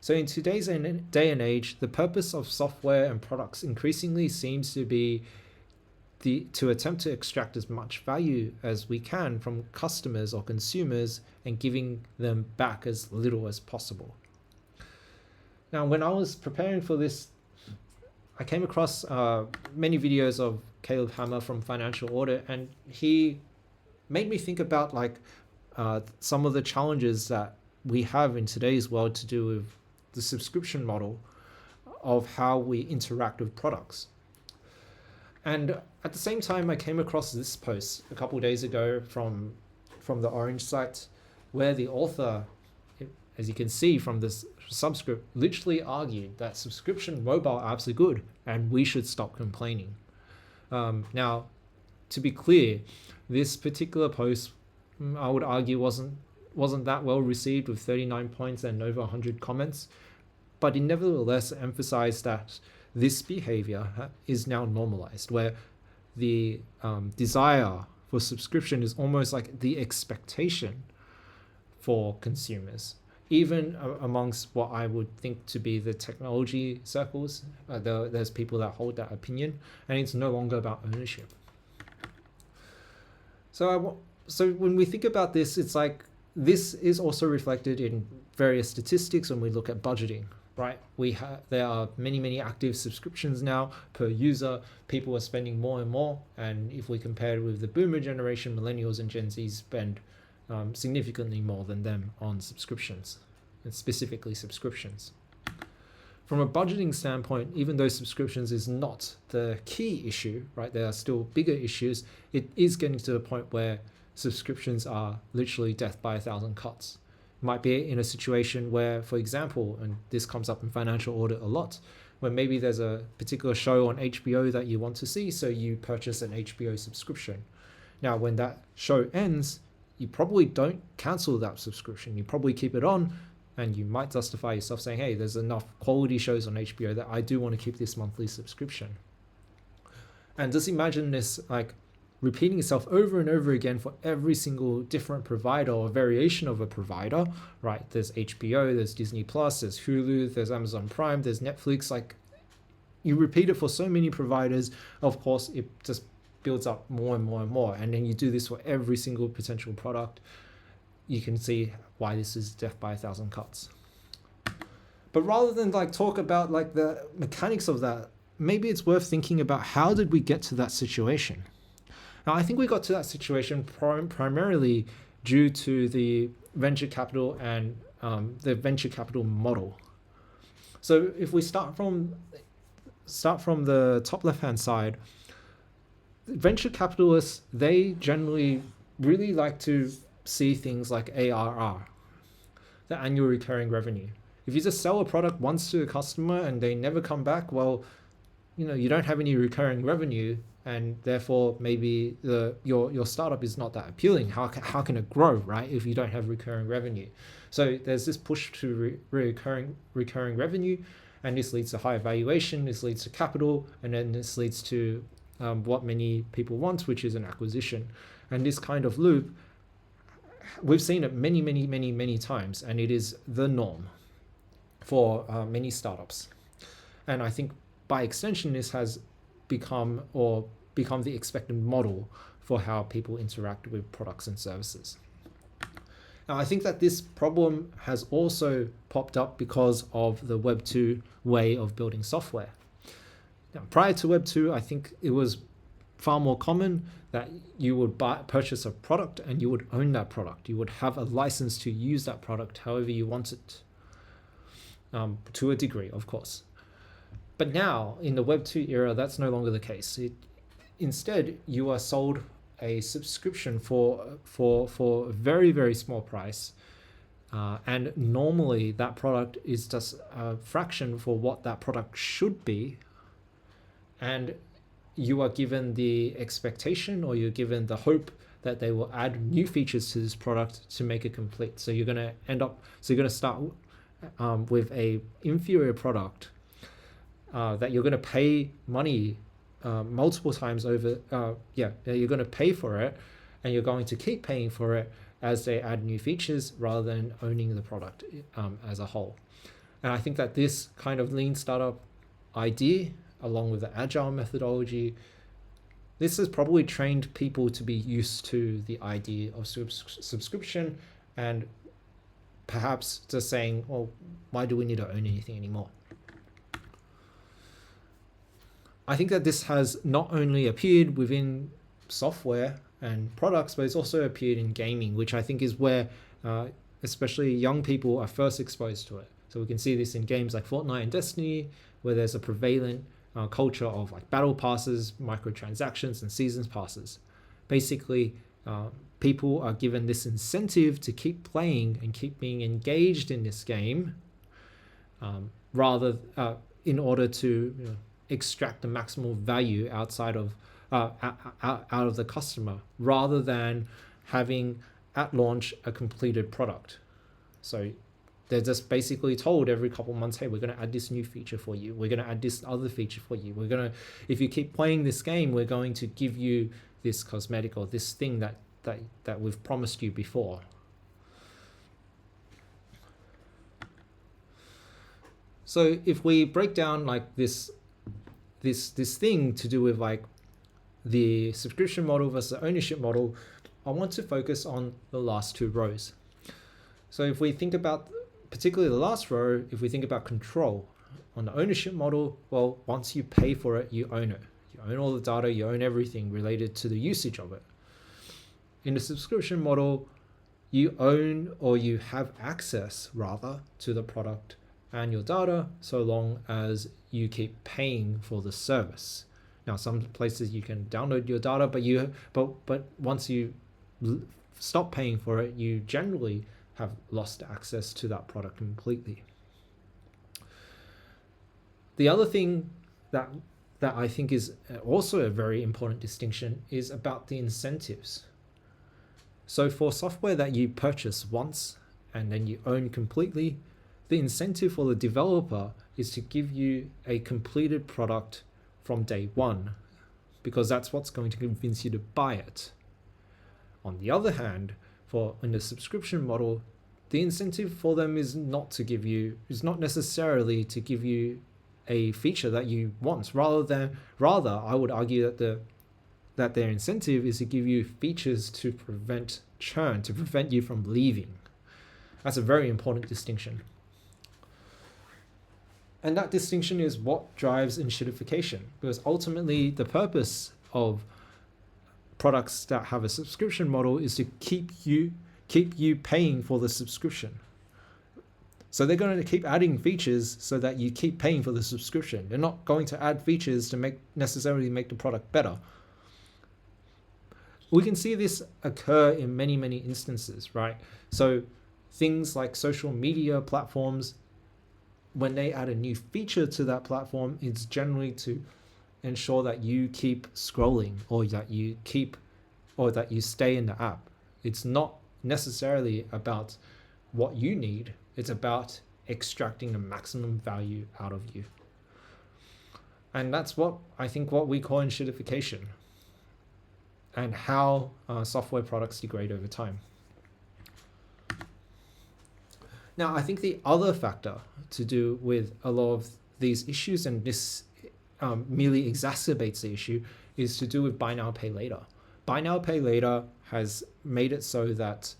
So in today's day and age, the purpose of software and products increasingly seems to be to attempt to extract as much value as we can from customers or consumers and giving them back as little as possible. Now, when I was preparing for this, I came across many videos of Caleb Hammer from Financial Audit, and he made me think about some of the challenges that we have in today's world to do with the subscription model of how we interact with products. And at the same time, I came across this post a couple of days ago from the Orange site, where the author, as you can see from this subscript, literally argued that subscription mobile apps are good and we should stop complaining. Now, to be clear, this particular post, I would argue, wasn't that well received, with 39 points and over 100 comments, but it nevertheless emphasized that this behavior is now normalized, where the desire for subscription is almost like the expectation for consumers, even amongst what I would think to be the technology circles. There's people that hold that opinion, and it's no longer about ownership. So when we think about this, it's like this is also reflected in various statistics when we look at budgeting. Right, there are many active subscriptions now per user. People are spending more and more, and if we compare it with the boomer generation, millennials and Gen Z spend significantly more than them on subscriptions, and specifically subscriptions. From a budgeting standpoint, even though subscriptions is not the key issue, right, there are still bigger issues. It is getting to the point where subscriptions are literally death by 1,000 cuts. Might be in a situation where, for example, and this comes up in Financial Audit a lot, where maybe there's a particular show on HBO that you want to see, so you purchase an HBO subscription. Now, when that show ends, you probably don't cancel that subscription. You probably keep it on, and you might justify yourself saying, hey, there's enough quality shows on HBO that I do want to keep this monthly subscription. And just imagine this repeating itself over and over again for every single different provider or variation of a provider, right? There's HBO, there's Disney Plus, there's Hulu, there's Amazon Prime, there's Netflix. You repeat it for so many providers, of course, it just builds up more and more and more. And then you do this for every single potential product. You can see why this is death by 1,000 cuts. But rather than talk about the mechanics of that, maybe it's worth thinking about, how did we get to that situation? Now, I think we got to that situation primarily due to the venture capital and the venture capital model. So if we start from the top left-hand side, venture capitalists, they generally really like to see things like ARR, the annual recurring revenue. If you just sell a product once to a customer and they never come back, well, you don't have any recurring revenue, and therefore maybe your startup is not that appealing. How can it grow, right, if you don't have recurring revenue? So there's this push to recurring revenue, and this leads to higher valuation, this leads to capital, and then this leads to what many people want, which is an acquisition. And this kind of loop, we've seen it many times, and it is the norm for many startups. And I think by extension, this has become the expected model for how people interact with products and services. Now, I think that this problem has also popped up because of the Web 2 way of building software. Now, prior to Web 2, I think it was far more common that you would purchase a product and you would own that product. You would have a license to use that product however you want it, to a degree, of course. But now, in the Web 2 era, that's no longer the case. Instead, you are sold a subscription for a very small price, and normally that product is just a fraction for what that product should be, and you are given the expectation, or you're given the hope, that they will add new features to this product to make it complete. So you're going to start with a inferior product that you're going to pay money multiple times over. You're going to pay for it, and you're going to keep paying for it as they add new features, rather than owning the product as a whole. And I think that this kind of lean startup idea, along with the agile methodology, this has probably trained people to be used to the idea of subscription, and perhaps just saying, well, why do we need to own anything anymore? I think that this has not only appeared within software and products, but it's also appeared in gaming, which I think is where especially young people are first exposed to it. So we can see this in games like Fortnite and Destiny, where there's a prevalent culture of like battle passes, microtransactions, and seasons passes. Basically, people are given this incentive to keep playing and keep being engaged in this game, rather in order to extract the maximal value outside of out of the customer, rather than having at launch a completed product. So they're just basically told every couple of months, hey, we're going to add this new feature for you. We're going to add this other feature for you. If you keep playing this game, we're going to give you this cosmetic or this thing that we've promised you before. So if we break down like this thing to do with like the subscription model versus the ownership model, I want to focus on the last two rows. So if we think about particularly the last row, if we think about control on the ownership model, well, once you pay for it, you own it. You own all the data, you own everything related to the usage of it. In the subscription model, you own, or you have access rather, to the product and your data, so long as you keep paying for the service. Now, some places you can download your data, but once you stop paying for it, you generally have lost access to that product completely. The other thing that I think is also a very important distinction is about the incentives. So for software that you purchase once and then you own completely, the incentive for the developer is to give you a completed product from day one, because that's what's going to convince you to buy it. On the other hand, in the subscription model, the incentive for them is not necessarily to give you a feature that you want. Rather, I would argue that their incentive is to give you features to prevent churn, to prevent you from leaving. That's a very important distinction. And that distinction is what drives enshittification, because ultimately the purpose of products that have a subscription model is to keep you paying for the subscription. So they're going to keep adding features so that you keep paying for the subscription. They're not going to add features to necessarily make the product better. We can see this occur in many, many instances, right? So things like social media platforms, when they add a new feature to that platform, it's generally to ensure that you keep scrolling, or that you stay in the app. It's not necessarily about what you need. It's about extracting the maximum value out of you. And that's what we call enshittification, and how software products degrade over time. Now, I think the other factor to do with a lot of these issues, and this merely exacerbates the issue, is to do with buy now, pay later. Buy now, pay later has made it so that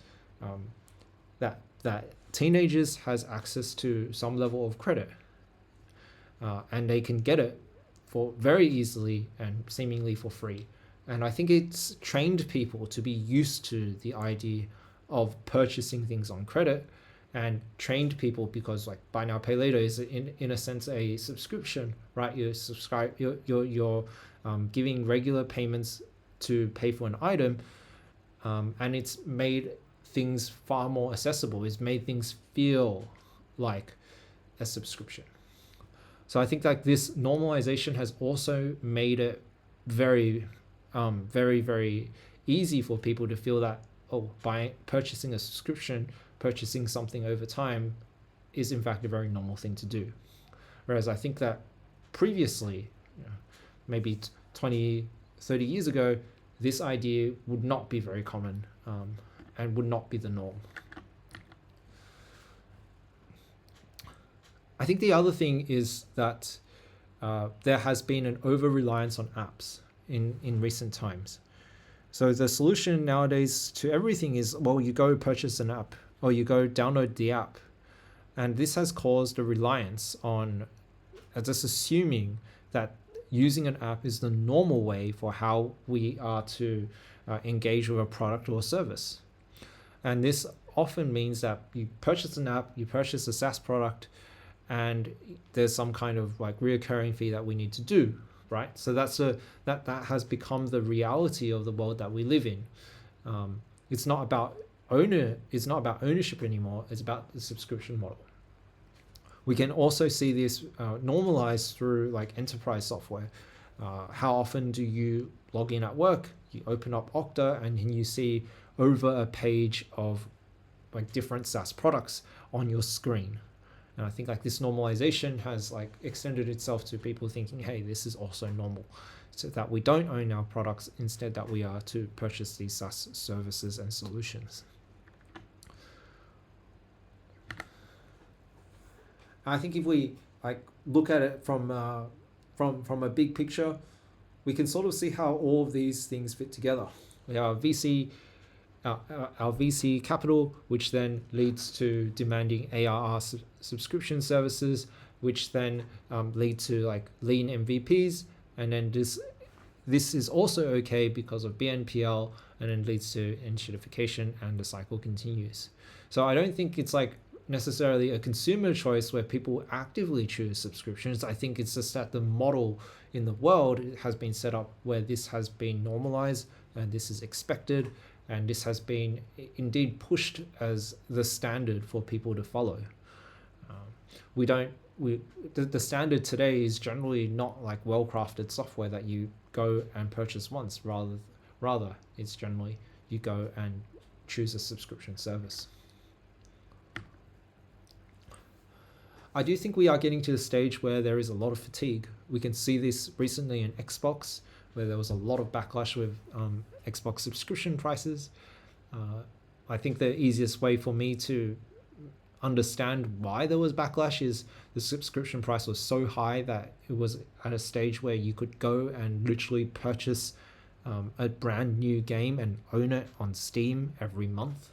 that teenagers has access to some level of credit, and they can get it for very easily and seemingly for free. And I think it's trained people to be used to the idea of purchasing things on credit, and trained people, because like buy now, pay later is in a sense a subscription, right? You subscribe, you're giving regular payments to pay for an item, and it's made things far more accessible. It's made things feel like a subscription. So I think like this normalization has also made it very, very, very easy for people to feel that, purchasing a subscription, purchasing something over time is in fact a very normal thing to do. Whereas I think that previously, maybe 20, 30 years ago, this idea would not be very common, and would not be the norm. I think the other thing is that there has been an over-reliance on apps in recent times. So the solution nowadays to everything is, well, you go purchase an app or you go download the app. And this has caused a reliance on just assuming that using an app is the normal way for how we are to engage with a product or service. And this often means that you purchase an app, you purchase a SaaS product, and there's some kind of like reoccurring fee that we need to do, right? So that has become the reality of the world that we live in. It's not about ownership anymore. It's about the subscription model. We can also see this normalized through like enterprise software. How often do you log in at work? You open up Okta and you see over a page of like different SaaS products on your screen. And I think like this normalization has like extended itself to people thinking, hey, this is also normal. So that we don't own our products, instead that we are to purchase these SaaS services and solutions. I think if we like look at it from a big picture, we can sort of see how all of these things fit together. We have our VC capital, which then leads to demanding ARR subscription services, which then lead to like lean MVPs, and then this is also okay because of BNPL, and then leads to enshittification, and the cycle continues. So I don't think it's like necessarily a consumer choice where people actively choose subscriptions. I think it's just that the model in the world has been set up where this has been normalized and this is expected, and this has been indeed pushed as the standard for people to follow. The standard today is generally not like well-crafted software that you go and purchase once. Rather it's generally you go and choose a subscription service. I do think we are getting to the stage where there is a lot of fatigue. We can see this recently in Xbox, where there was a lot of backlash with Xbox subscription prices. I think the easiest way for me to understand why there was backlash is the subscription price was so high that it was at a stage where you could go and literally purchase a brand new game and own it on Steam every month.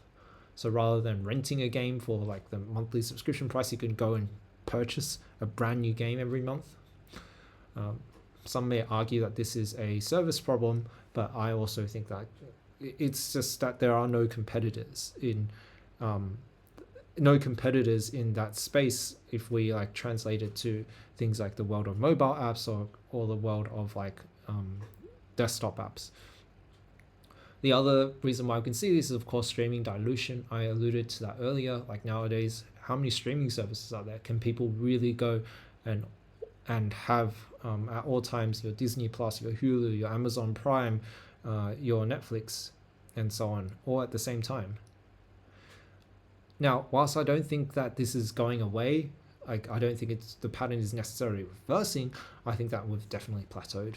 So rather than renting a game for like the monthly subscription price, you can go and purchase a brand new game every month. Some may argue that this is a service problem, but I also think that it's just that there are no competitors in that space if we like translate it to things like the world of mobile apps or the world of like desktop apps. The other reason why we can see this is, of course, streaming dilution. I alluded to that earlier. Like nowadays, how many streaming services are there? Can people really go and have at all times your Disney Plus, your Hulu, your Amazon Prime, your Netflix, and so on, all at the same time? Now, whilst I don't think that this is going away, like I don't think the pattern is necessarily reversing, I think that we've definitely plateaued.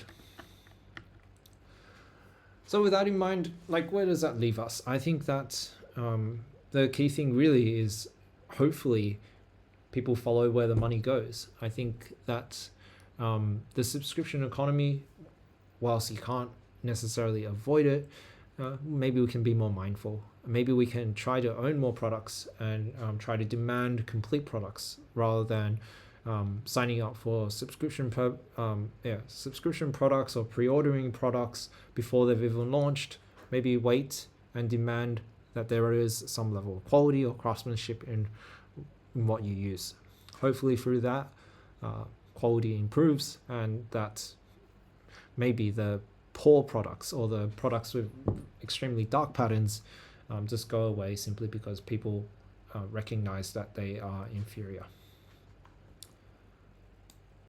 So with that in mind, like where does that leave us? I think that the key thing really is hopefully people follow where the money goes. I think that the subscription economy, whilst you can't necessarily avoid it, maybe we can be more mindful. Maybe we can try to own more products and try to demand complete products rather than signing up for subscription products or pre-ordering products before they've even launched. Maybe wait and demand that there is some level of quality or craftsmanship in what you use. Hopefully through that, quality improves, and that maybe the poor products or the products with extremely dark patterns just go away simply because people recognize that they are inferior.